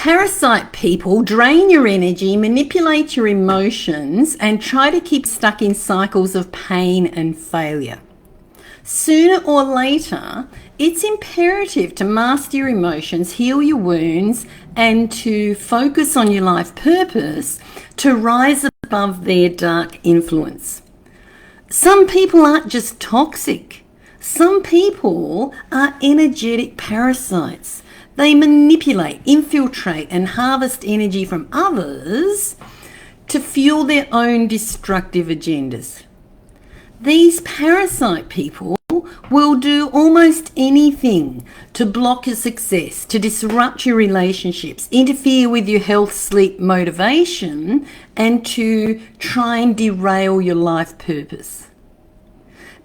Parasite people drain your energy, manipulate your emotions, and try to keep stuck in cycles of pain and failure. Sooner or later, it's imperative to master your emotions, heal your wounds, and to focus on your life purpose to rise above their dark influence. Some people aren't just toxic. Some people are energetic parasites. They manipulate, infiltrate, and harvest energy from others to fuel their own destructive agendas. These parasite people will do almost anything to block your success, to disrupt your relationships, interfere with your health, sleep, motivation, and to try and derail your life purpose.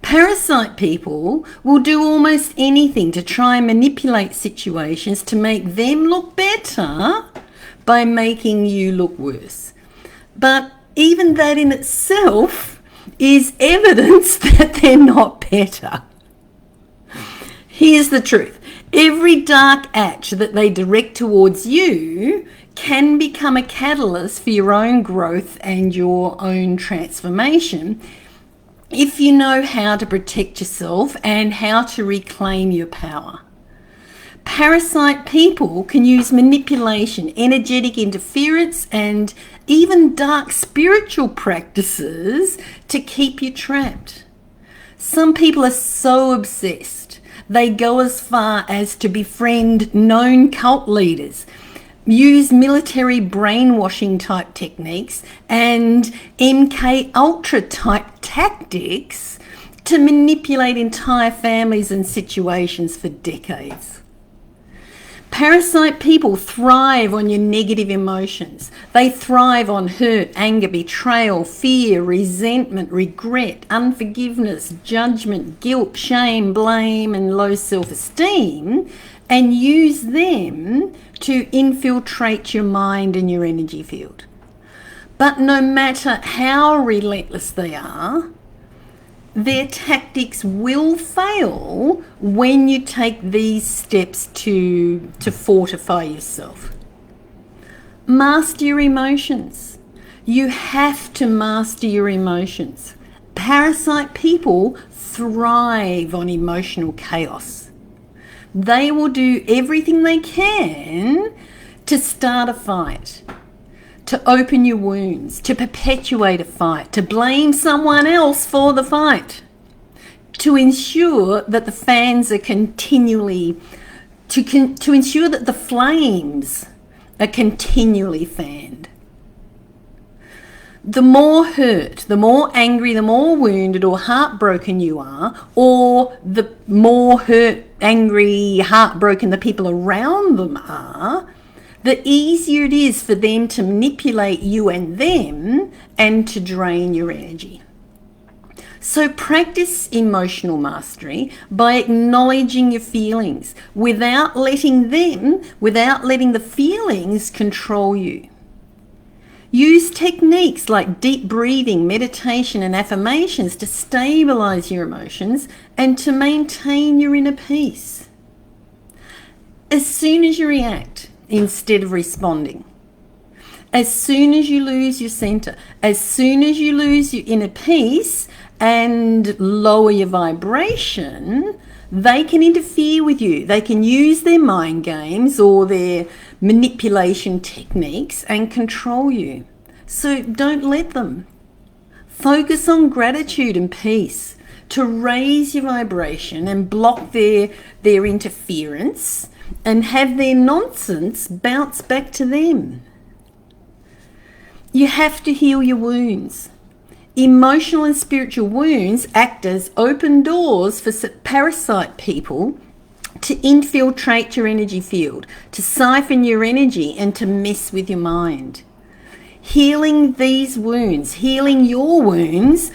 Parasite people will do almost anything to try and manipulate situations to make them look better by making you look worse. But even that in itself is evidence that they're not better. Here's the truth. Every dark act that they direct towards you can become a catalyst for your own growth and your own transformation if you know how to protect yourself and how to reclaim your power. Parasite people can use manipulation, energetic interference, and even dark spiritual practices to keep you trapped. Some people are so obsessed, they go as far as to befriend known cult leaders, use military brainwashing type techniques and MK Ultra type tactics to manipulate entire families and situations for decades. Parasite people thrive on your negative emotions. They thrive on hurt, anger, betrayal, fear, resentment, regret, unforgiveness, judgment, guilt, shame, blame, and low self-esteem, and use them to infiltrate your mind and your energy field. But no matter how relentless they are, their tactics will fail when you take these steps to fortify yourself. Master your emotions. You have to master your emotions. Parasite people thrive on emotional chaos. They will do everything they can to start a fight, to open your wounds, to perpetuate a fight, to blame someone else for the fight, to ensure that the fans are continually, to ensure that the flames are continually fanned. The more hurt, the more angry, the more wounded or heartbroken you are, or the more hurt, angry, heartbroken the people around them are, the easier it is for them to manipulate you and them and to drain your energy. So practice emotional mastery by acknowledging your feelings without letting the feelings control you. Use techniques like deep breathing, meditation, and affirmations to stabilize your emotions and to maintain your inner peace. As soon as you react, instead of responding, as soon as you lose your center, as soon as you lose your inner peace and lower your vibration, they can interfere with you. They can use their mind games or their manipulation techniques and control you. So don't let them. Focus on gratitude and peace to raise your vibration and block their interference and have their nonsense bounce back to them. You have to heal your wounds. Emotional and spiritual wounds act as open doors for parasite people to infiltrate your energy field, to siphon your energy and to mess with your mind. Healing these wounds, healing your wounds,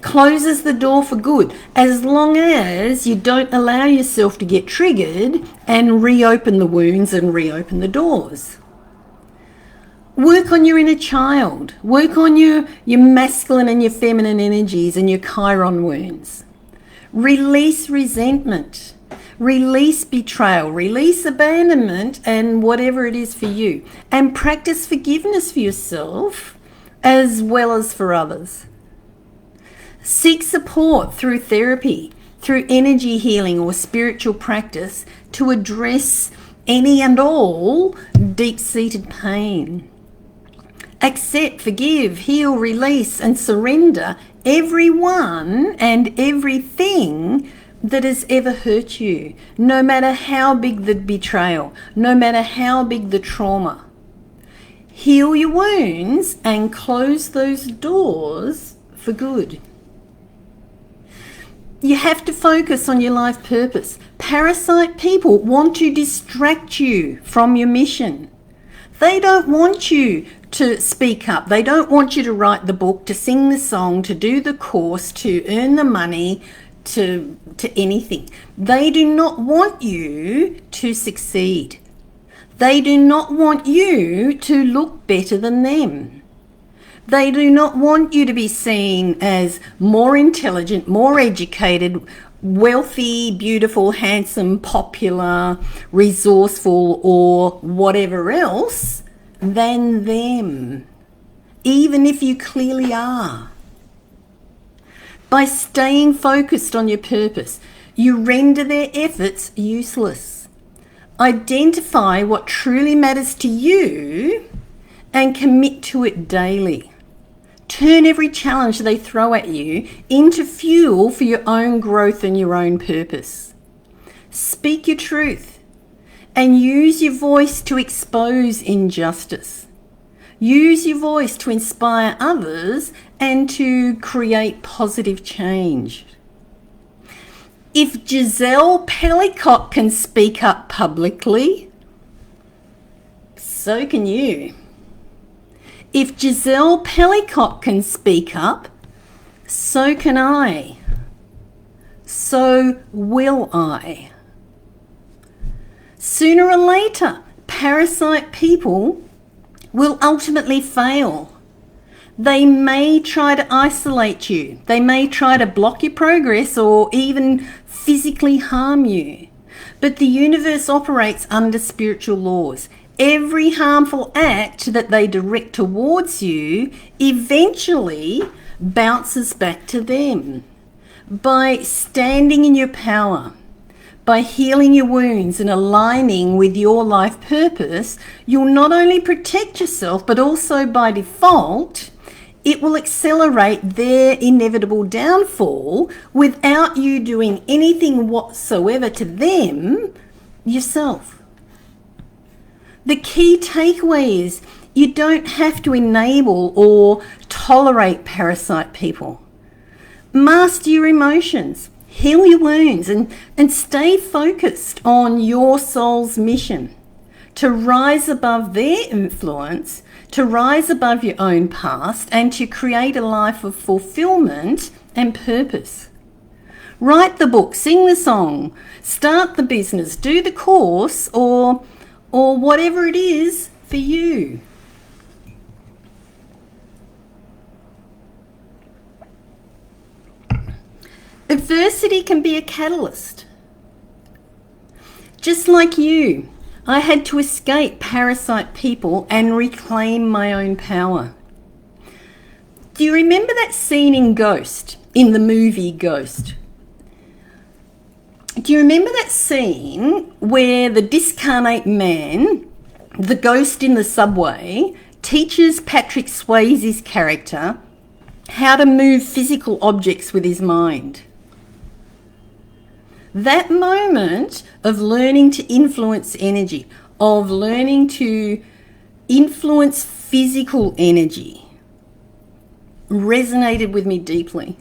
closes the door for good, as long as you don't allow yourself to get triggered and reopen the wounds and reopen the doors. Work on your inner child. Work on your masculine and your feminine energies and your Chiron wounds. Release resentment. Release betrayal, release abandonment, and whatever it is for you. And practice forgiveness for yourself as well as for others. Seek support through therapy, through energy healing or spiritual practice to address any and all deep-seated pain. Accept, forgive, heal, release, and surrender everyone and everything that has ever hurt you, no matter how big the betrayal, no matter how big the trauma. Heal your wounds and close those doors for good. You have to focus on your life purpose. Parasite people want to distract you from your mission. They don't want you to speak up. They don't want you to write the book, to sing the song, to do the course, to earn the money, to anything. They do not want you to succeed. They do not want you to look better than them. They do not want you to be seen as more intelligent, more educated, wealthy, beautiful, handsome, popular, resourceful, or whatever else than them, even if you clearly are. By staying focused on your purpose, you render their efforts useless. Identify what truly matters to you and commit to it daily. Turn every challenge they throw at you into fuel for your own growth and your own purpose. Speak your truth and use your voice to expose injustice. Use your voice to inspire others and to create positive change. If Giselle Pellicott can speak up publicly, so can you. If Giselle Pellicott can speak up, so can I. So will I. Sooner or later, parasite people will ultimately fail. They may try to isolate you. They may try to block your progress or even physically harm you. But the universe operates under spiritual laws. Every harmful act that they direct towards you eventually bounces back to them. By standing in your power, by healing your wounds and aligning with your life purpose, you'll not only protect yourself, but also by default, it will accelerate their inevitable downfall without you doing anything whatsoever to them yourself. The key takeaway is you don't have to enable or tolerate parasite people. Master your emotions, heal your wounds, and stay focused on your soul's mission to rise above their influence, to rise above your own past, and to create a life of fulfillment and purpose. Write the book, sing the song, start the business, do the course, or whatever it is for you. Adversity can be a catalyst. Just like you, I had to escape parasite people and reclaim my own power. Do you remember that scene in Ghost, in the movie Ghost? Do you remember that scene where the discarnate man, the ghost in the subway, teaches Patrick Swayze's character how to move physical objects with his mind? That moment of learning to influence energy, of learning to influence physical energy, resonated with me deeply.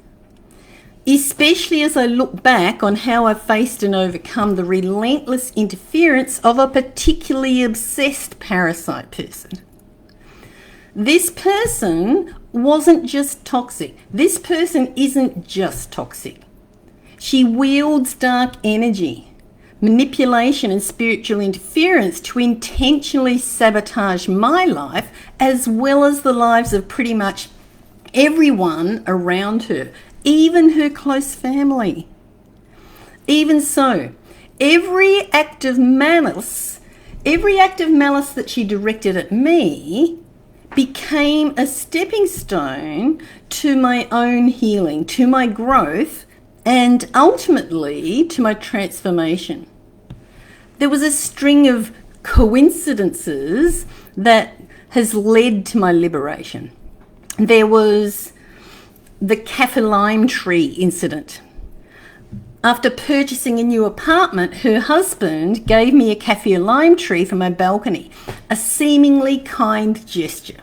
Especially as I look back on how I faced and overcome the relentless interference of a particularly obsessed parasite person. This person wasn't just toxic. This person isn't just toxic. She wields dark energy, manipulation and spiritual interference to intentionally sabotage my life as well as the lives of pretty much everyone around her, even her close family. Even so, every act of malice that she directed at me became a stepping stone to my own healing, to my growth, and ultimately to my transformation. There was a string of coincidences that has led to my liberation. There was the kaffir lime tree incident. After purchasing a new apartment, her husband gave me a kaffir lime tree for my balcony, a seemingly kind gesture.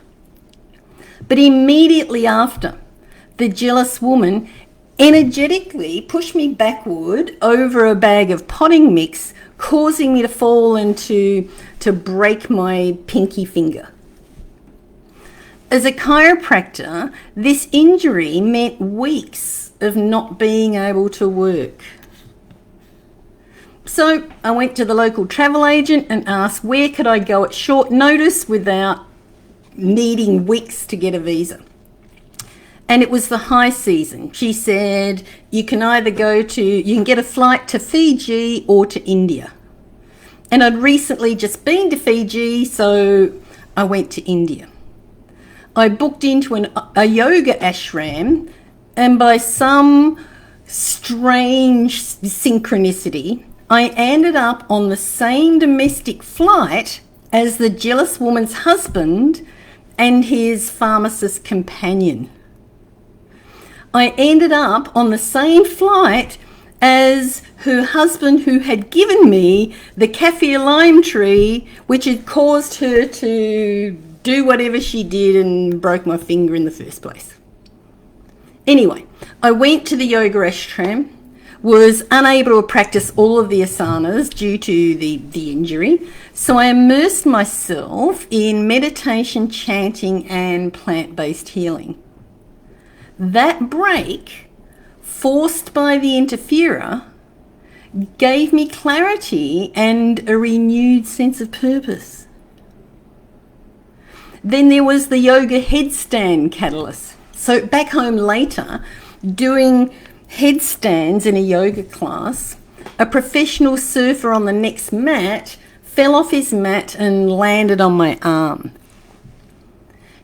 But immediately after, the jealous woman energetically pushed me backward over a bag of potting mix, causing me to fall and to break my pinky finger. As a chiropractor, this injury meant weeks of not being able to work. So I went to the local travel agent and asked where could I go at short notice without needing weeks to get a visa. And it was the high season. She said, you can get a flight to Fiji or to India. And I'd recently just been to Fiji, so I went to India. I booked into a yoga ashram, and by some strange synchronicity, I ended up on the same domestic flight as the jealous woman's husband and his pharmacist companion. I ended up on the same flight as her husband, who had given me the kaffir lime tree, which had caused her to do whatever she did and broke my finger in the first place. Anyway, I went to the yoga ashram, was unable to practice all of the asanas due to the injury, so I immersed myself in meditation, chanting, and plant-based healing. That break, forced by the interferer, gave me clarity and a renewed sense of purpose. Then there was the yoga headstand catalyst. So back home later, doing headstands in a yoga class, a professional surfer on the next mat fell off his mat and landed on my arm.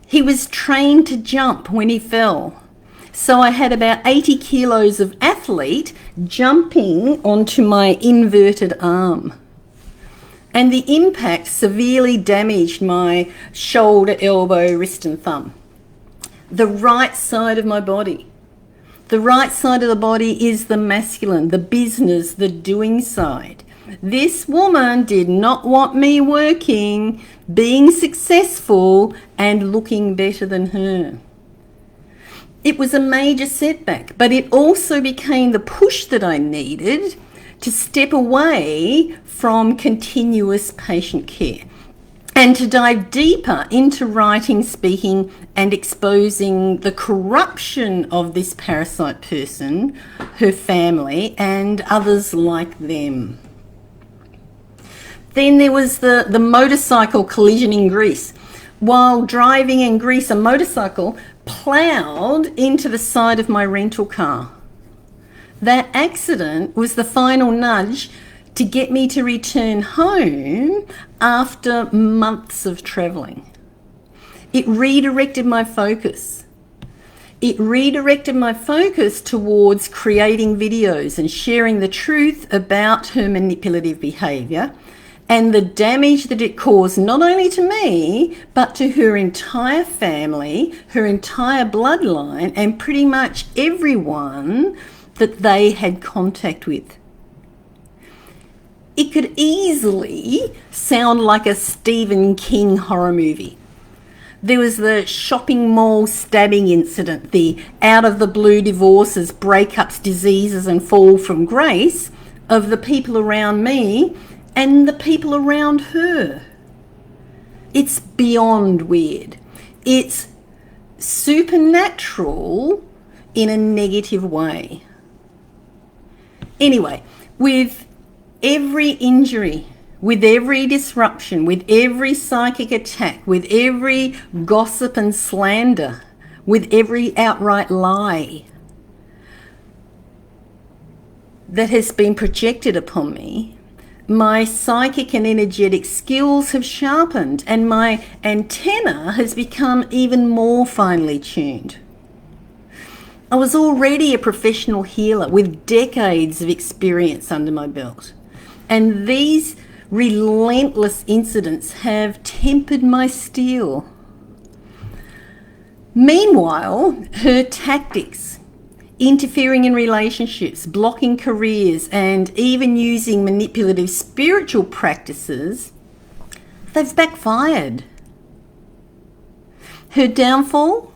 He was trained to jump when he fell. So I had about 80 kilos of athlete jumping onto my inverted arm. And the impact severely damaged my shoulder, elbow, wrist and thumb. The right side of my body. The right side of the body is the masculine, the business, the doing side. This woman did not want me working, being successful and looking better than her. It was a major setback, but it also became the push that I needed to step away from continuous patient care and to dive deeper into writing, speaking, and exposing the corruption of this parasite person, her family, and others like them. Then there was the motorcycle collision in Greece. While driving in Greece, a motorcycle ploughed into the side of my rental car. That accident was the final nudge to get me to return home after months of travelling. It redirected my focus. It redirected my focus towards creating videos and sharing the truth about her manipulative behaviour and the damage that it caused not only to me, but to her entire family, her entire bloodline, and pretty much everyone that they had contact with. It could easily sound like a Stephen King horror movie. There was the shopping mall stabbing incident, the out-of-the-blue divorces, breakups, diseases and fall from grace of the people around me and the people around her. It's beyond weird. It's supernatural in a negative way. Anyway, with every injury, with every disruption, with every psychic attack, with every gossip and slander, with every outright lie that has been projected upon me, My psychic and energetic skills have sharpened, and my antenna has become even more finely tuned. I was already a professional healer with decades of experience under my belt, and these relentless incidents have tempered my steel. Meanwhile, her tactics, interfering in relationships, blocking careers, and even using manipulative spiritual practices, they've backfired. Her downfall?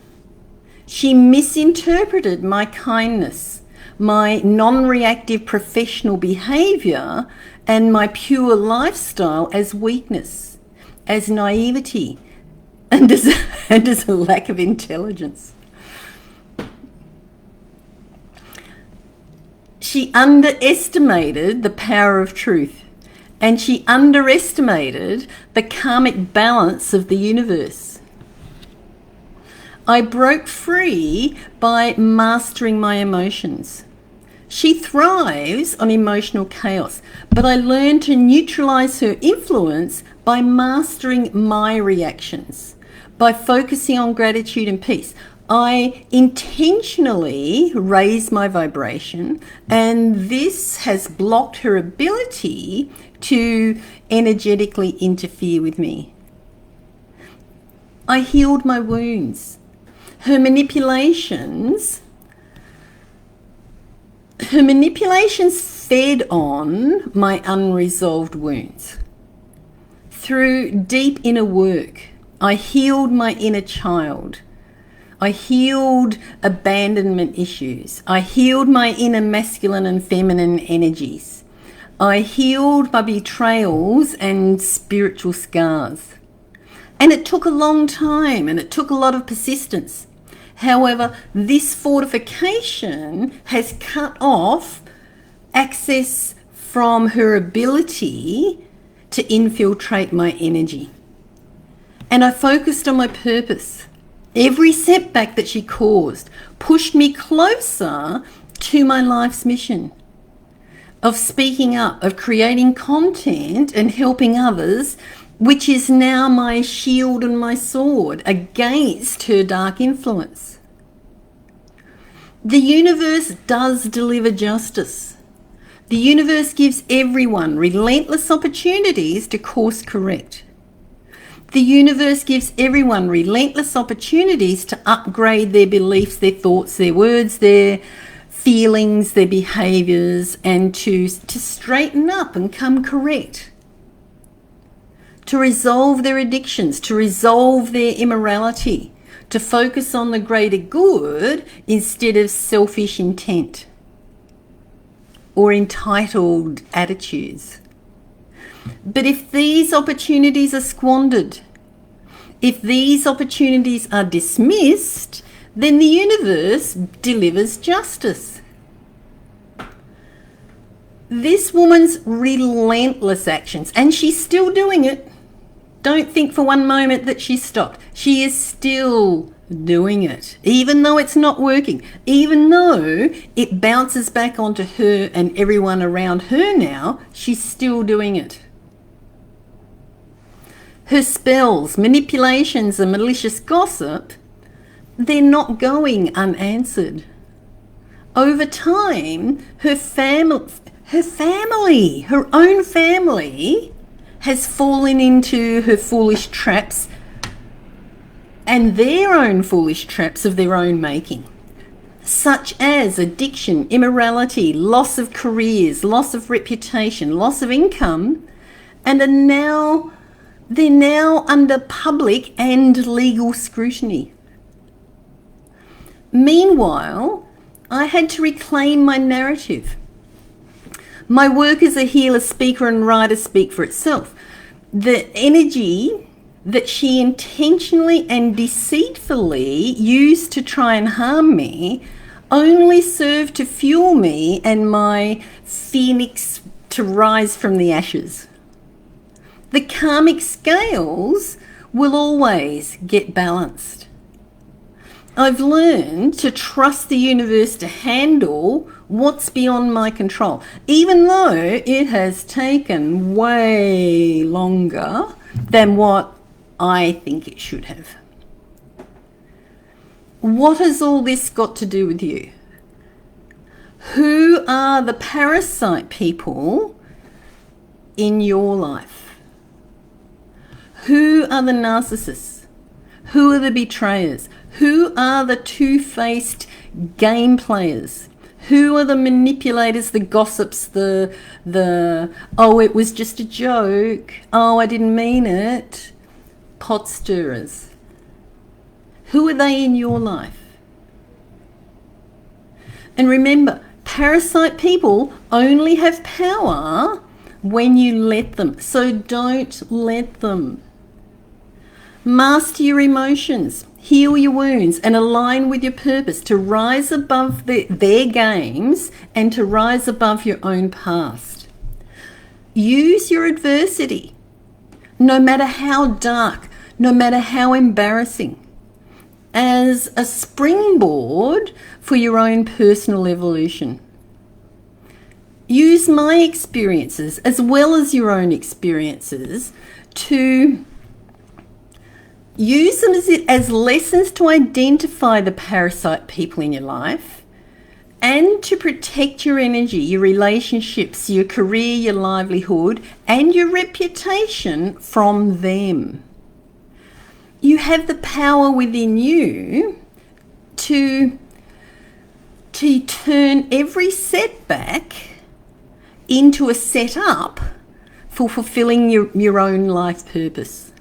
She misinterpreted my kindness, my non-reactive professional behaviour, and my pure lifestyle as weakness, as naivety, and as a lack of intelligence. She underestimated the power of truth, and she underestimated the karmic balance of the universe. I broke free by mastering my emotions. She thrives on emotional chaos, but I learned to neutralize her influence by mastering my reactions, by focusing on gratitude and peace. I intentionally raised my vibration, and this has blocked her ability to energetically interfere with me. I healed my wounds. Her manipulations fed on my unresolved wounds. Through deep inner work, I healed my inner child. I healed abandonment issues. I healed my inner masculine and feminine energies. I healed my betrayals and spiritual scars. And it took a long time, and it took a lot of persistence. However, this fortification has cut off access from her ability to infiltrate my energy. And I focused on my purpose. Every setback that she caused pushed me closer to my life's mission of speaking up, of creating content and helping others, which is now my shield and my sword against her dark influence. The universe does deliver justice. The universe gives everyone relentless opportunities to course correct. The universe gives everyone relentless opportunities to upgrade their beliefs, their thoughts, their words, their feelings, their behaviours, and to straighten up and come correct. To resolve their addictions, to resolve their immorality, to focus on the greater good instead of selfish intent or entitled attitudes. But if these opportunities are squandered, if these opportunities are dismissed, then the universe delivers justice. This woman's relentless actions, and she's still doing it. Don't think for one moment that she stopped. She is still doing it, even though it's not working, even though it bounces back onto her and everyone around her now, she's still doing it. Her spells, manipulations, and malicious gossip, they're not going unanswered. Over time, her own family has fallen into her foolish traps and their own foolish traps of their own making, such as addiction, immorality, loss of careers, loss of reputation, loss of income, and they're now under public and legal scrutiny. Meanwhile, I had to reclaim my narrative. My work as a healer, speaker, and writer speak for itself. The energy that she intentionally and deceitfully used to try and harm me only served to fuel me and my phoenix to rise from the ashes. The karmic scales will always get balanced. I've learned to trust the universe to handle What's beyond my control? Even though it has taken way longer than what I think it should have. What has all this got to do with you? Who are the parasite people in your life? Who are the narcissists? Who are the betrayers? Who are the two-faced game players? Who are the manipulators, the gossips, oh, it was just a joke, oh, I didn't mean it, pot stirrers? Who are they in your life? And remember, parasite people only have power when you let them. So don't let them. Master your emotions, heal your wounds, and align with your purpose to rise above their games and to rise above your own past. Use your adversity, no matter how dark, no matter how embarrassing, as a springboard for your own personal evolution. Use my experiences as well as your own experiences to use them as lessons to identify the parasite people in your life and to protect your energy, your relationships, your career, your livelihood, and your reputation from them. You have the power within you to turn every setback into a setup for fulfilling your own life purpose.